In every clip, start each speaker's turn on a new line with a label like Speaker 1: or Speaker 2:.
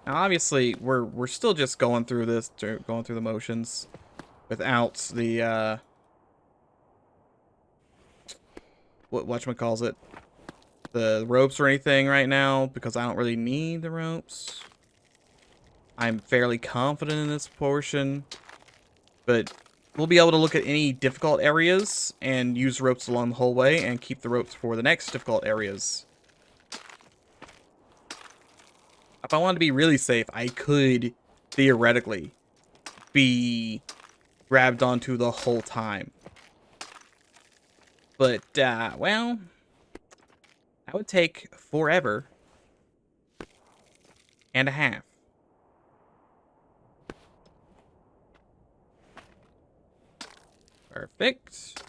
Speaker 1: Now, obviously, we're still just going through this, going through the motions, without the whatchamacalls it, the ropes or anything right now, because I don't really need the ropes. I'm fairly confident in this portion, but we'll be able to look at any difficult areas and use ropes along the whole way and keep the ropes for the next difficult areas. If I wanted to be really safe, I could theoretically be grabbed onto the whole time. But, well, that would take forever and a half. Perfect.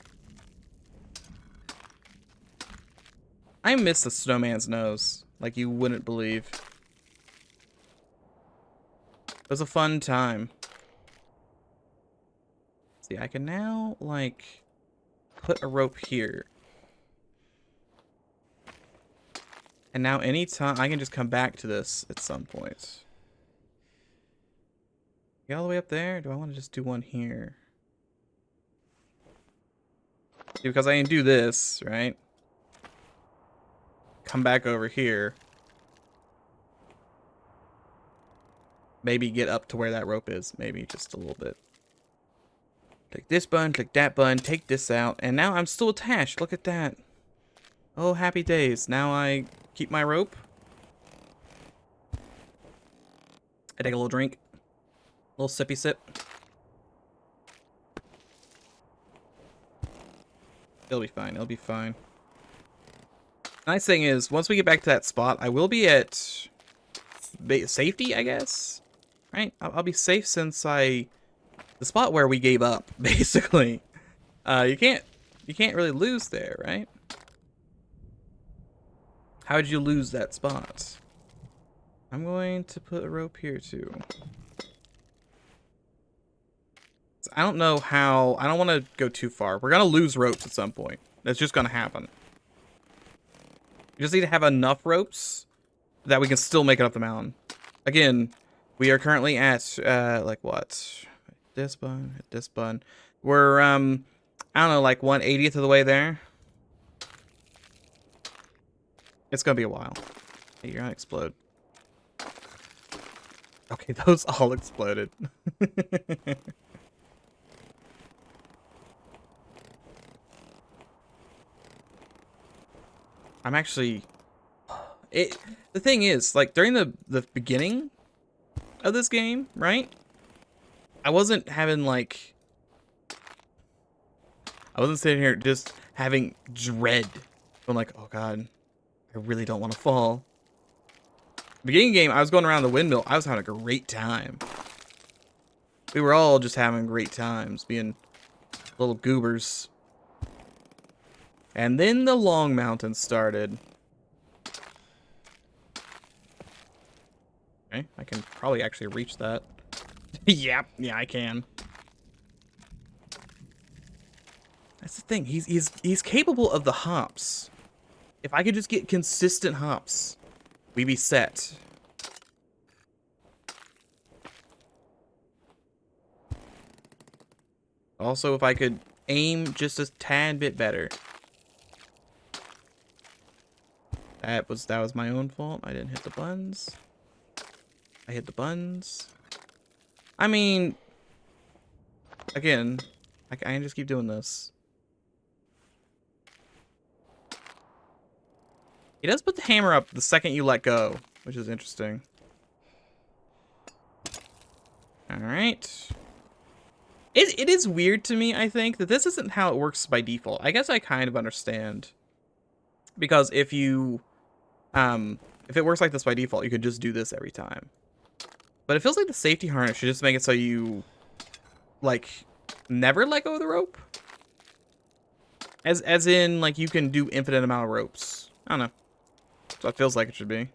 Speaker 1: I miss the snowman's nose, like you wouldn't believe. It was a fun time. See, I can now, like, put a rope here. And now anytime, I can just come back to this at some point. Get all the way up there? Do I want to just do one here? See, because I can do this, right? Come back over here. Maybe get up to where that rope is. Maybe just a little bit. Click this button, click that button, take this out. And now I'm still attached. Look at that. Oh, happy days. Now I keep my rope. I take a little drink. A little sippy sip. It'll be fine. It'll be fine. Nice thing is, once we get back to that spot, I will be at safety, I guess. Right? I'll be safe since the spot where we gave up, basically. You can't really lose there, right? How would you lose that spot? I'm going to put a rope here too. So I don't know how. I don't want to go too far. We're gonna lose ropes at some point. That's just gonna happen. You just need to have enough ropes that we can still make it up the mountain. Again, we are currently at like what? This button, this button. We're I don't know, like 1/80th of the way there. It's gonna be a while. Hey, you're gonna explode. Okay, those all exploded. I'm actually the thing is, like, during the beginning of this game, right? I wasn't having like I wasn't sitting here just having dread. I'm like, oh god, I really don't want to fall. Beginning of the game, I was going around the windmill. I was having a great time. We were all just having great times, being little goobers. And then the long mountain started. Okay, I can probably actually reach that. Yeah, I can. That's the thing. He's capable of the hops. If I could just get consistent hops, we'd be set. Also, if I could aim just a tad bit better. That was my own fault. I didn't hit the buttons. I hit the buttons. I mean, again, I can just keep doing this. He does put the hammer up the second you let go, which is interesting. Alright. It is weird to me, I think, that this isn't how it works by default. I guess I kind of understand. Because if you, if it works like this by default, you could just do this every time. But it feels like the safety harness should just make it so you, like, never let go of the rope. As in, like, you can do infinite amount of ropes. I don't know. So it feels like it should be.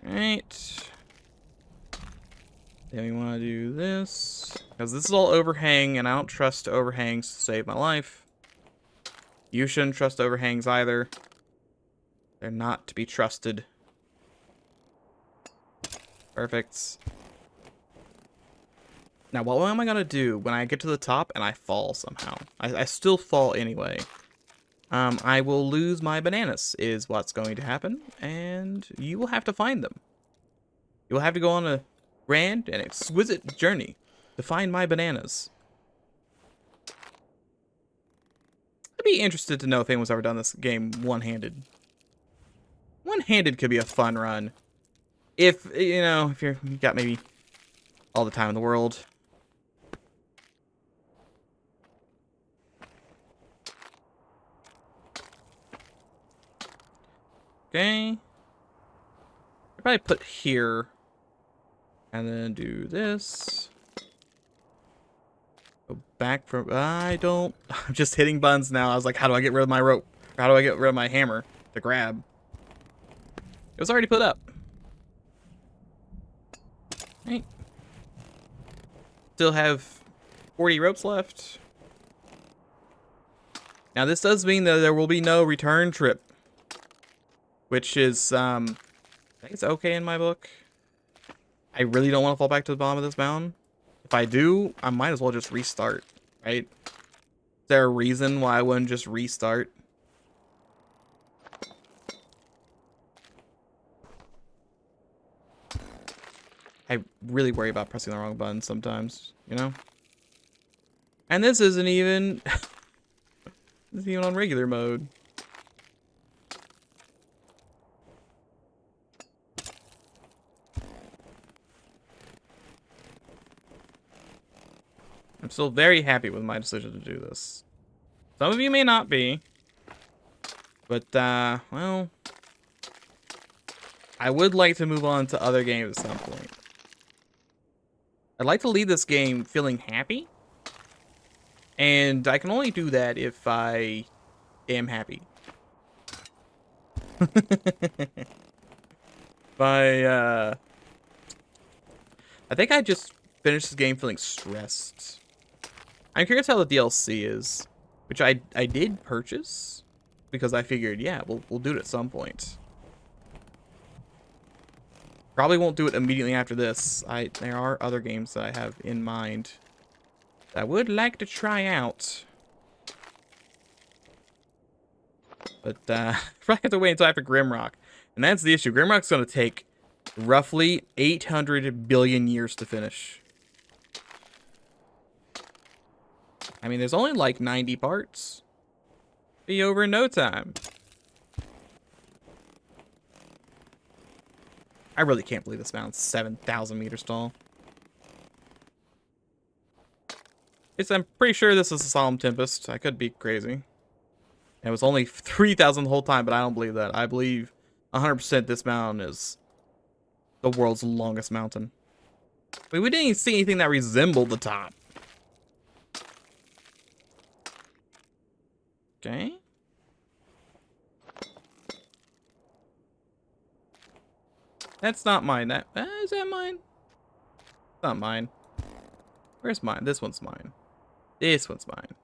Speaker 1: Alright. Then we want to do this. Because this is all overhang, and I don't trust overhangs to save my life. You shouldn't trust overhangs either. They're not to be trusted. Perfect. Now, what am I going to do when I get to the top and I fall somehow? I still fall anyway. I will lose my bananas is what's going to happen, and you will have to find them. You will have to go on a grand and exquisite journey to find my bananas. I'd be interested to know if anyone's ever done this game one-handed. One-handed could be a fun run. If, you know, if you got maybe all the time in the world. Okay. I'll probably put here. And then do this. Go back from... I'm just hitting buttons now. I was like, how do I get rid of my rope? How do I get rid of my hammer to grab? It was already put up. Right. Still have 40 ropes left. Now this does mean that there will be no return trip. Which is, I think it's okay in my book. I really don't want to fall back to the bottom of this mountain. If I do, I might as well just restart, right? Is there a reason why I wouldn't just restart? I really worry about pressing the wrong button sometimes, you know? And this isn't even... this isn't even on regular mode. I'm still very happy with my decision to do this. Some of you may not be. But, well... I would like to move on to other games at some point. I'd like to leave this game feeling happy. And I can only do that if I am happy. I think I just finished this game feeling stressed. I'm curious how the DLC is, which I did purchase because I figured, yeah, we'll do it at some point. Probably won't do it immediately after this. There are other games that I have in mind that I would like to try out. But probably have to wait until after Grimrock. And that's the issue. Grimrock's going to take roughly 800 billion years to finish. I mean, there's only like 90 parts. Be over in no time. I really can't believe this mountain's 7,000 meters tall. I'm pretty sure this is a Solemn Tempest. I could be crazy. And it was only 3,000 the whole time, but I don't believe that. I believe 100% this mountain is the world's longest mountain. I mean, we didn't even see anything that resembled the top. Okay. That's not mine. Is that mine? It's not mine. Where's mine? This one's mine. This one's mine.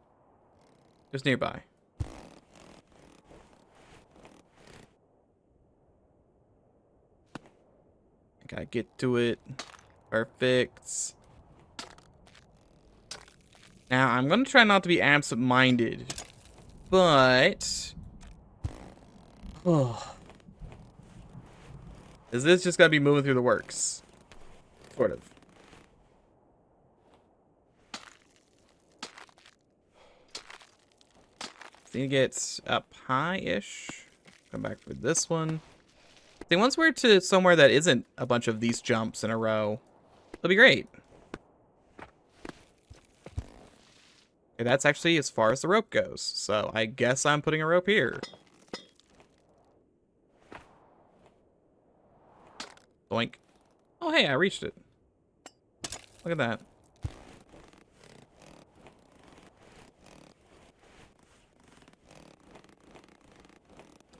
Speaker 1: Just nearby. I gotta get to it. Perfect. Now, I'm gonna try not to be absent-minded. But... oh. Is this just gotta be moving through the works? Sort of. See, it gets up high-ish. Come back for this one. See, once we're to somewhere that isn't a bunch of these jumps in a row, it'll be great. Okay, that's actually as far as the rope goes. So I guess I'm putting a rope here. Boink. Oh, hey, I reached it. Look at that.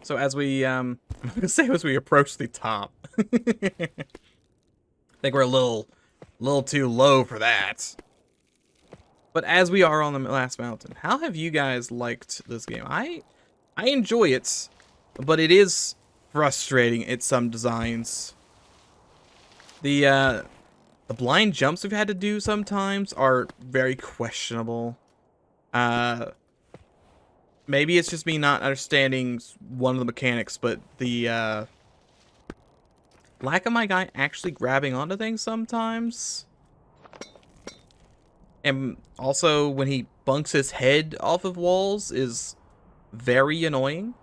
Speaker 1: So as we, I'm gonna say as we approach the top. I think we're a little too low for that. But as we are on the last mountain, how have you guys liked this game? I enjoy it, but it is frustrating at some designs. The blind jumps we've had to do sometimes are very questionable. Maybe it's just me not understanding one of the mechanics, but the lack of my guy actually grabbing onto things sometimes. And also when he bunks his head off of walls is very annoying.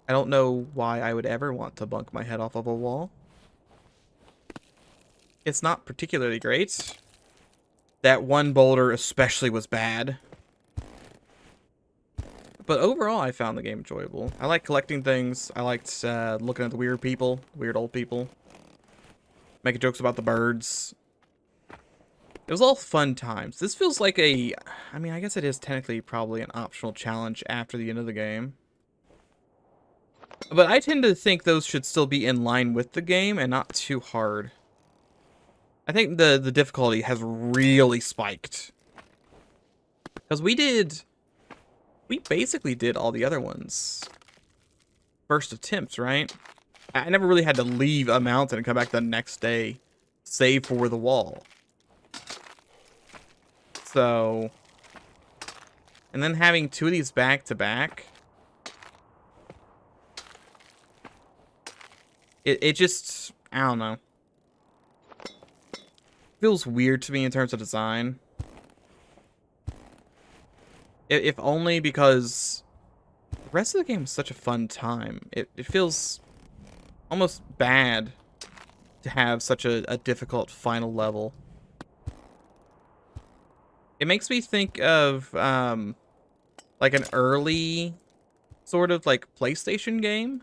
Speaker 1: I don't know why I would ever want to bunk my head off of a wall. It's not particularly great. That one boulder especially was bad. But overall, I found the game enjoyable. I like collecting things. I liked looking at the weird people, weird old people. Making jokes about the birds. It was all fun times. This feels like a... I mean, I guess it is technically probably an optional challenge after the end of the game. But I tend to think those should still be in line with the game and not too hard. I think the difficulty has really spiked. Because we basically did all the other ones. First attempts, right? I never really had to leave a mountain and come back the next day, save for the wall. So, and then having two of these back to back, it just, I don't know. Feels weird to me in terms of design. If only because the rest of the game is such a fun time. It feels almost bad to have such a difficult final level. It makes me think of like an early sort of like PlayStation game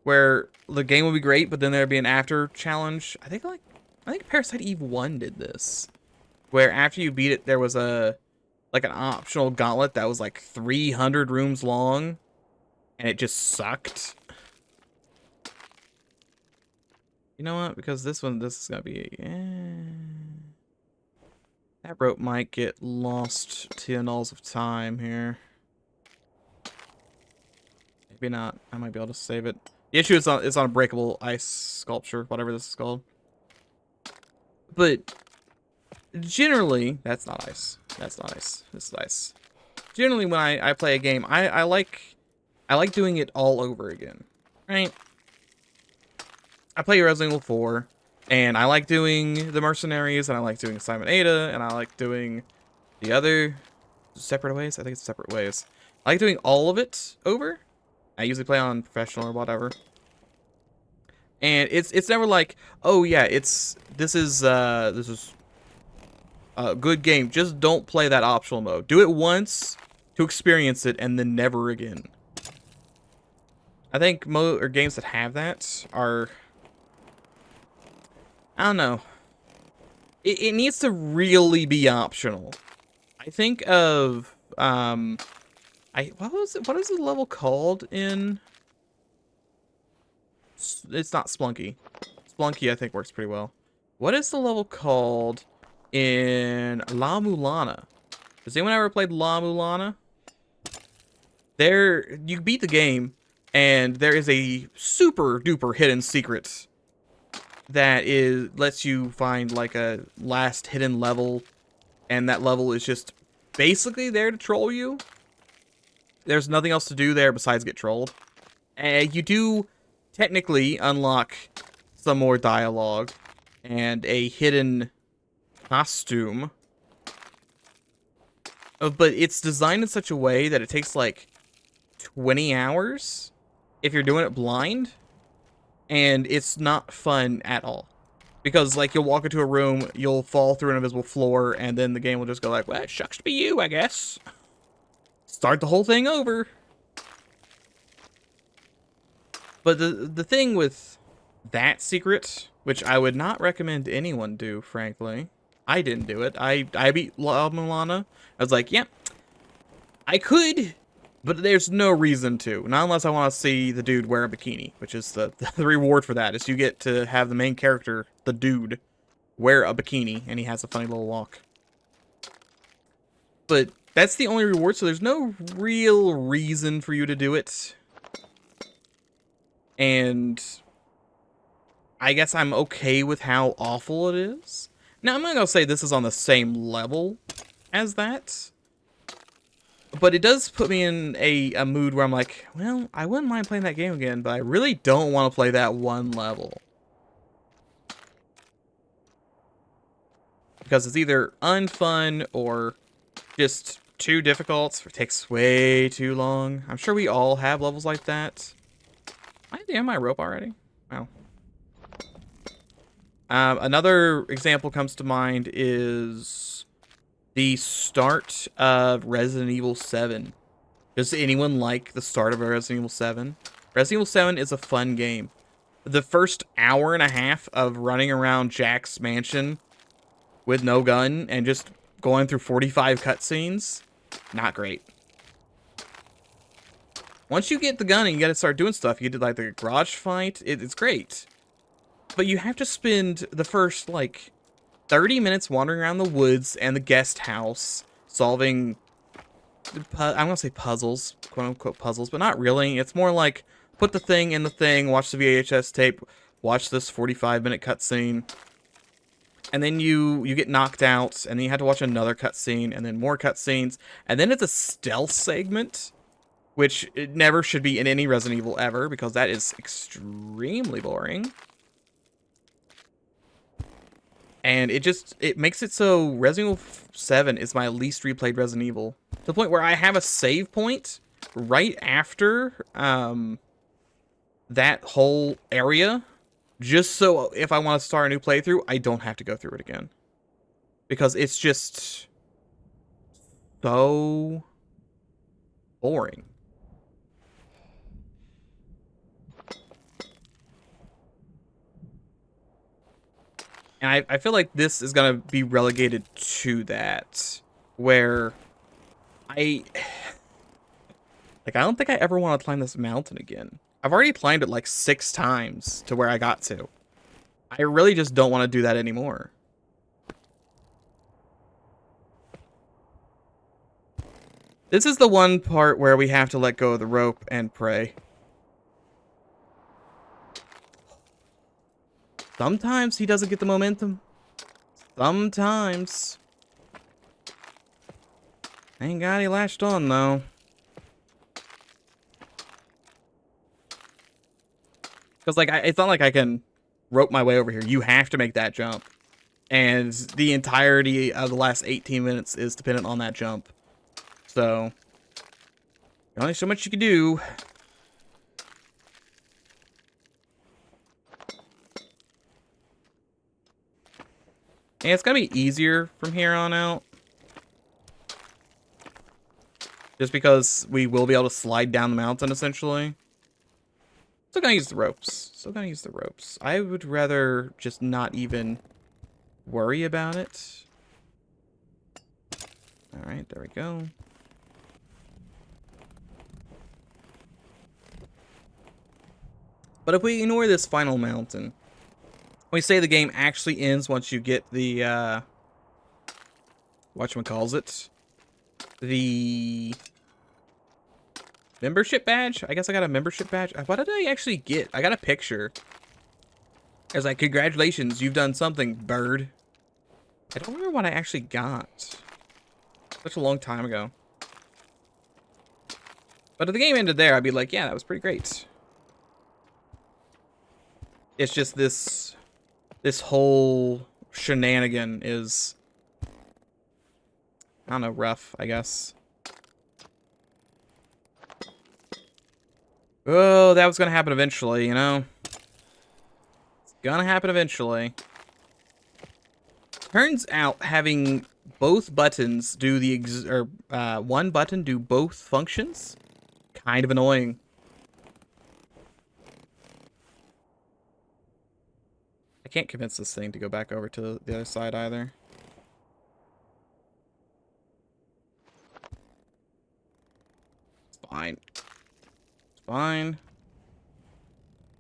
Speaker 1: where the game would be great, but then there'd be an after challenge. I think Parasite Eve 1 did this, where after you beat it, there was an optional gauntlet that was like 300 rooms long, and it just sucked. You know what? Because this is gonna be... that rope might get lost to the annals of time here. Maybe not. I might be able to save it. The issue is it's on a breakable ice sculpture, whatever this is called. But generally, that's not ice. That's not ice. This is ice. Generally, when I play a game, I like doing it all over again, right? I play Resident Evil 4, and I like doing the Mercenaries, and I like doing Simon Ada, and I like doing the other Separate Ways. I think it's Separate Ways. I like doing all of it over. I usually play on professional or whatever. And it's never like, oh yeah, this is a good game. Just don't play that optional mode. Do it once to experience it, and then never again. I think games that have that are, I don't know. It needs to really be optional. I think of what is the level called in? It's not Splunky. Splunky I think works pretty well. What is the level called in La Mulana? Has anyone ever played La Mulana? You beat the game, and there is a super duper hidden secret that lets you find like a last hidden level, and that level is just basically there to troll you. There's nothing else to do there besides get trolled. And you do technically unlock some more dialogue and a hidden costume. But it's designed in such a way that it takes like 20 hours if you're doing it blind. And it's not fun at all. Because like you'll walk into a room, you'll fall through an invisible floor, and then the game will just go like, well, it shucks to be you, I guess. Start the whole thing over. But the thing with that secret, which I would not recommend anyone do, frankly. I didn't do it. I beat La Mulana. I was like, yeah, I could, but there's no reason to. Not unless I want to see the dude wear a bikini, which is the reward for that, is you get to have the main character, the dude, wear a bikini, and he has a funny little walk. But that's the only reward, so there's no real reason for you to do it. And I guess I'm okay with how awful it is. Now, I'm not going to say this is on the same level as that. But it does put me in a mood where I'm like, well, I wouldn't mind playing that game again, but I really don't want to play that one level. Because it's either unfun or just too difficult. It takes way too long. I'm sure we all have levels like that. I have my rope already. Wow. Another example comes to mind is the start of Resident Evil 7. Does anyone like the start of Resident Evil 7? Resident Evil 7 is a fun game. The first hour and a half of running around Jack's mansion with no gun and just going through 45 cutscenes, not great. Once you get the gun and you gotta start doing stuff, you get to like the garage fight, it's great. But you have to spend the first like 30 minutes wandering around the woods and the guest house solving, I'm gonna say puzzles, quote unquote puzzles, but not really. It's more like put the thing in the thing, watch the VHS tape, watch this 45-minute cutscene, and then you get knocked out, and then you have to watch another cutscene, and then more cutscenes, and then it's a stealth segment, which it never should be in any Resident Evil ever, because that is extremely boring. And it makes it so Resident Evil 7 is my least replayed Resident Evil. To the point where I have a save point right after that whole area, just so if I want to start a new playthrough, I don't have to go through it again. Because it's just so boring. And I feel like this is going to be relegated to that, where I don't think I ever want to climb this mountain again. I've already climbed it like 6 times to where I got to. I really just don't want to do that anymore. This is the one part where we have to let go of the rope and pray. Sometimes he doesn't get the momentum. Sometimes. Thank God he latched on, though. Because, like, it's not like I can rope my way over here. You have to make that jump. And the entirety of the last 18 minutes is dependent on that jump. So, there's only so much you can do. And it's going to be easier from here on out. Just because we will be able to slide down the mountain, essentially. Still going to use the ropes. Still going to use the ropes. I would rather just not even worry about it. Alright, there we go. But if we ignore this final mountain, we say the game actually ends once you get the, whatchamacallit, the membership badge? I guess I got a membership badge. What did I actually get? I got a picture. It was like, congratulations, you've done something, bird. I don't remember what I actually got. Such a long time ago. But if the game ended there, I'd be like, yeah, that was pretty great. It's just this whole shenanigan is, I don't know, rough, I guess. Oh, that was gonna happen eventually, you know? It's gonna happen eventually. Turns out having both buttons do the one button do both functions, kind of annoying. I can't convince this thing to go back over to the other side either. It's fine. It's fine.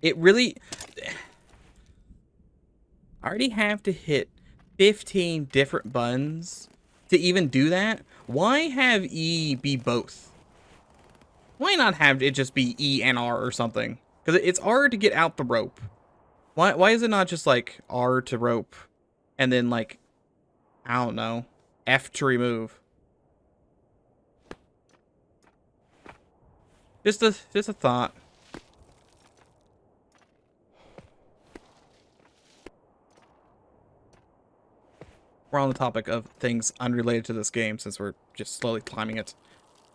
Speaker 1: It really... I already have to hit 15 different buttons to even do that. Why have E be both? Why not have it just be E and R or something? Because it's R to get out the rope. Why is it not just like R to rope and then like, I don't know, F to remove? Just a thought. We're on the topic of things unrelated to this game since we're just slowly climbing it.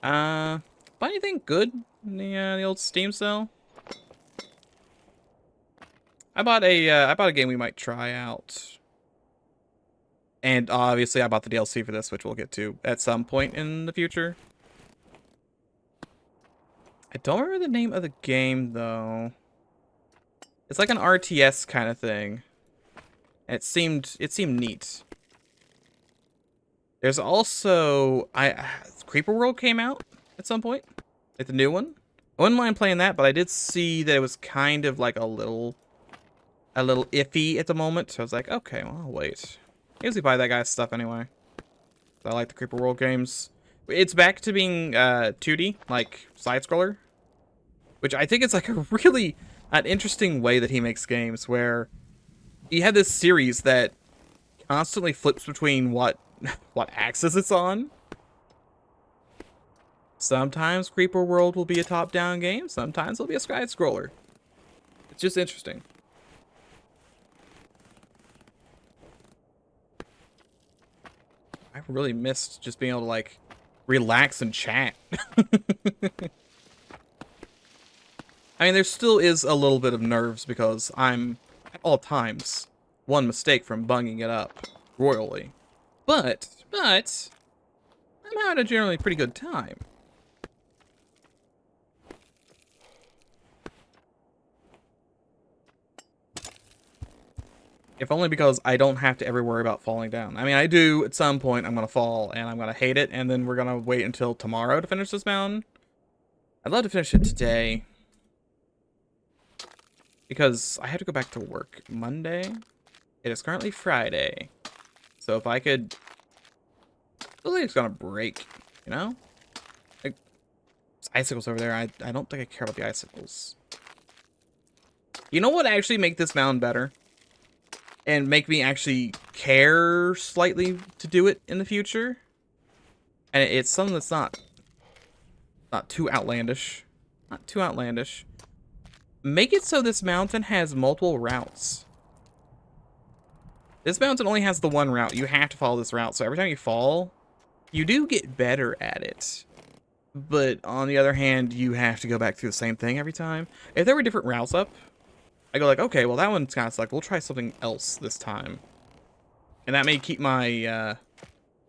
Speaker 1: Buy anything good in the old Steam sale? I bought a game we might try out. And obviously I bought the DLC for this, which we'll get to at some point in the future. I don't remember the name of the game though. It's like an RTS kind of thing. It seemed neat. There's also Creeper World came out at some point. Like the new one. I wouldn't mind playing that, but I did see that it was kind of like a little iffy at the moment. So I was like, okay, well, I'll wait. I usually buy that guy's stuff anyway. I like the Creeper World games. It's back to being 2D, like side scroller, which I think is like a really an interesting way that he makes games where you have this series that constantly flips between what axis it's on. Sometimes Creeper World will be a top-down game, sometimes it'll be a side scroller. It's just interesting. I really missed just being able to like relax and chat. I mean, there still is a little bit of nerves because I'm, at all times, one mistake from bunging it up royally. But, I'm having a generally pretty good time. If only because I don't have to ever worry about falling down. I mean, I do at some point, I'm going to fall, and I'm going to hate it, and then we're going to wait until tomorrow to finish this mountain. I'd love to finish it today. Because I have to go back to work Monday. It is currently Friday. So if I could... I feel like it's gonna break, you know? Like, there's icicles over there. I don't think I care about the icicles. You know what actually make this mountain better? And make me actually care slightly to do it in the future? And it's something that's not too outlandish. Not too outlandish. Make it so this mountain has multiple routes. This mountain only has the one route. You have to follow this route. So every time you fall, you do get better at it. But on the other hand, you have to go back through the same thing every time. If there were different routes up, I go like, okay, well that one's kind of sucked. We'll try something else this time. And that may keep my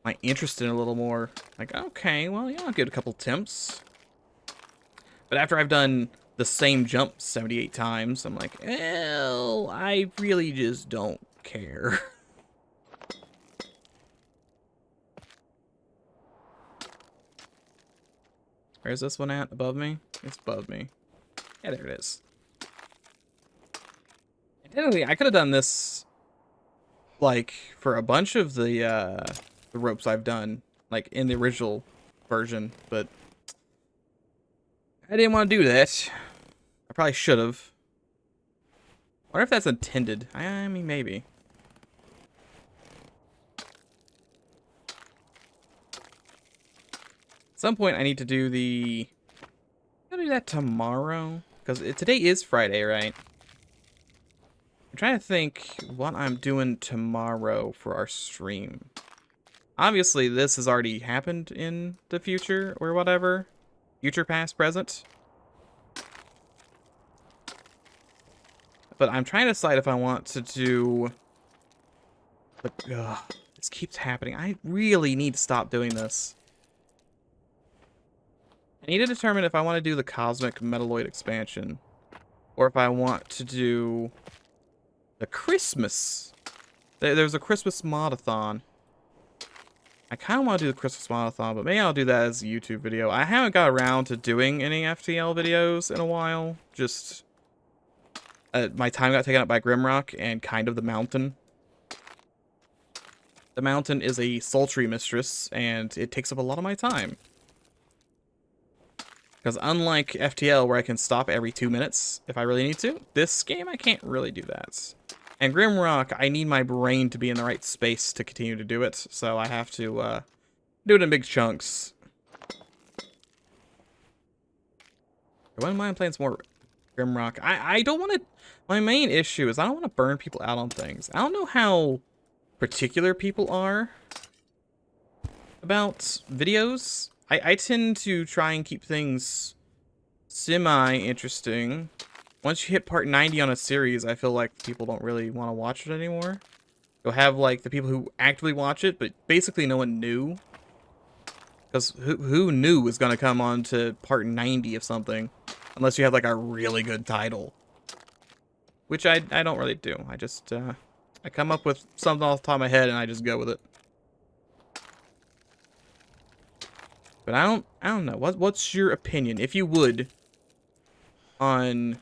Speaker 1: my interest in it a little more. Like, okay, well, yeah, I'll give it a couple attempts. But after I've done the same jump 78 times, I'm like, well, I really just don't care. Where's this one at? Above me? It's above me. Yeah, there it is. Technically, I could have done this, like, for a bunch of the ropes I've done, like, in the original version, but I didn't want to do that. I probably should have. I wonder if that's intended. I mean, maybe. At some point, I need to do the... I'm gonna do that tomorrow. Because today is Friday, right? I'm trying to think what I'm doing tomorrow for our stream. Obviously, this has already happened in the future, or whatever. Future, past, present. But I'm trying to decide if I want to do... But, this keeps happening. I really need to stop doing this. I need to determine if I want to do the Cosmic Metalloid expansion. Or if I want to do... the Christmas. There's a Christmas modathon. I kind of want to do the Christmas modathon, but maybe I'll do that as a YouTube video. I haven't got around to doing any FTL videos in a while. Just... my time got taken up by Grimrock and kind of the mountain. The mountain is a sultry mistress, and it takes up a lot of my time. Because unlike FTL, where I can stop every 2 minutes if I really need to, this game I can't really do that. And Grimrock, I need my brain to be in the right space to continue to do it, so I have to do it in big chunks. I wouldn't mind playing some more Grimrock. I don't want to... My main issue is I don't want to burn people out on things. I don't know how particular people are about videos. I tend to try and keep things semi-interesting. Once you hit part 90 on a series, I feel like people don't really want to watch it anymore. You'll have, like, the people who actively watch it, but basically no one knew. Because who knew was going to come on to part 90 of something? Unless you have, like, a really good title. Which I don't really do. I just, I come up with something off the top of my head and I just go with it. But I don't know. What's your opinion, if you would, on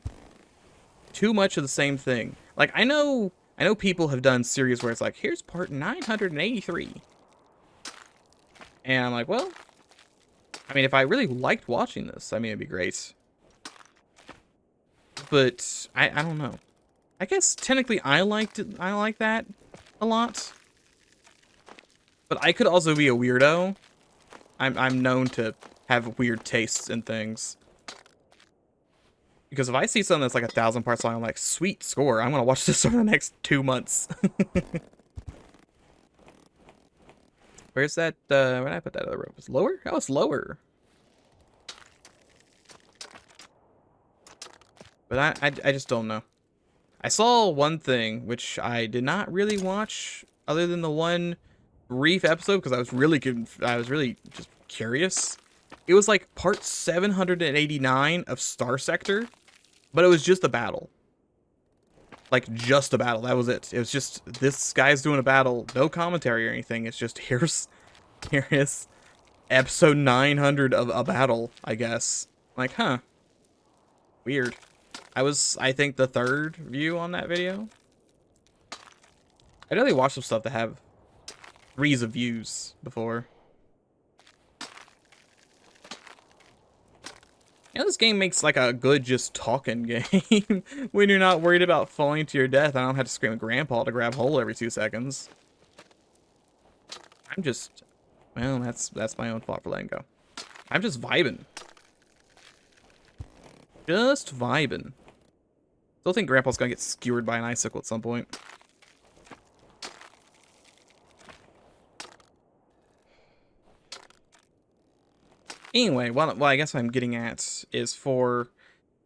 Speaker 1: too much of the same thing? Like, I know people have done series where it's like, here's part 983. And I'm like, well, I mean, if I really liked watching this, I mean, it'd be great. But I don't know. I guess technically I like that a lot. But I could also be a weirdo. I'm known to have weird tastes in things. Because if I see something that's like 1,000 parts long, I'm like, sweet score. I'm gonna watch this over the next 2 months. Where's that? Where did I put that other rope? It's lower? Oh, it's lower. But I just don't know. I saw one thing, which I did not really watch, other than the one brief episode, because I was really just curious. It was like part 789 of Star Sector, but it was just a battle. Like, just a battle. That was it. It was just, this guy's doing a battle, no commentary or anything. It's just, here is episode 900 of a battle, I guess. Like, huh. Weird. I think, the third view on that video. I really watched some stuff that have threes of views before. You know, this game makes like a good just talking game. When you're not worried about falling to your death, I don't have to scream at Grandpa to grab hole every 2 seconds. I'm just, well, that's my own fault for letting go. I'm just vibing. Just vibing. Still think Grandpa's gonna get skewered by an icicle at some point. Anyway, what I guess what I'm getting at is for,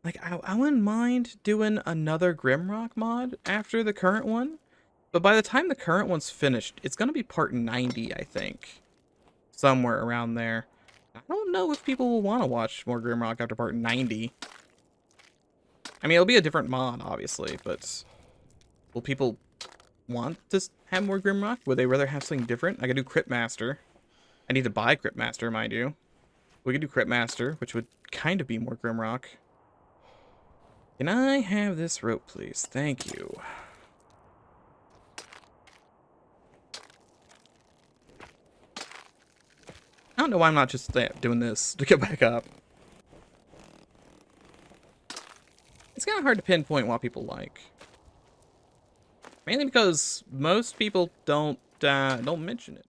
Speaker 1: like, I wouldn't mind doing another Grimrock mod after the current one. But by the time the current one's finished, it's gonna be part 90, I think. Somewhere around there. I don't know if people will want to watch more Grimrock after part 90. I mean, it'll be a different mod, obviously, but will people want to have more Grimrock? Would they rather have something different? I could do Cryptmaster. I need to buy Cryptmaster, mind you. We could do Cryptmaster, which would kind of be more Grimrock. Can I have this rope, please? Thank you. I don't know why I'm not just doing this to get back up. It's kind of hard to pinpoint what people like. Mainly because most people don't mention it.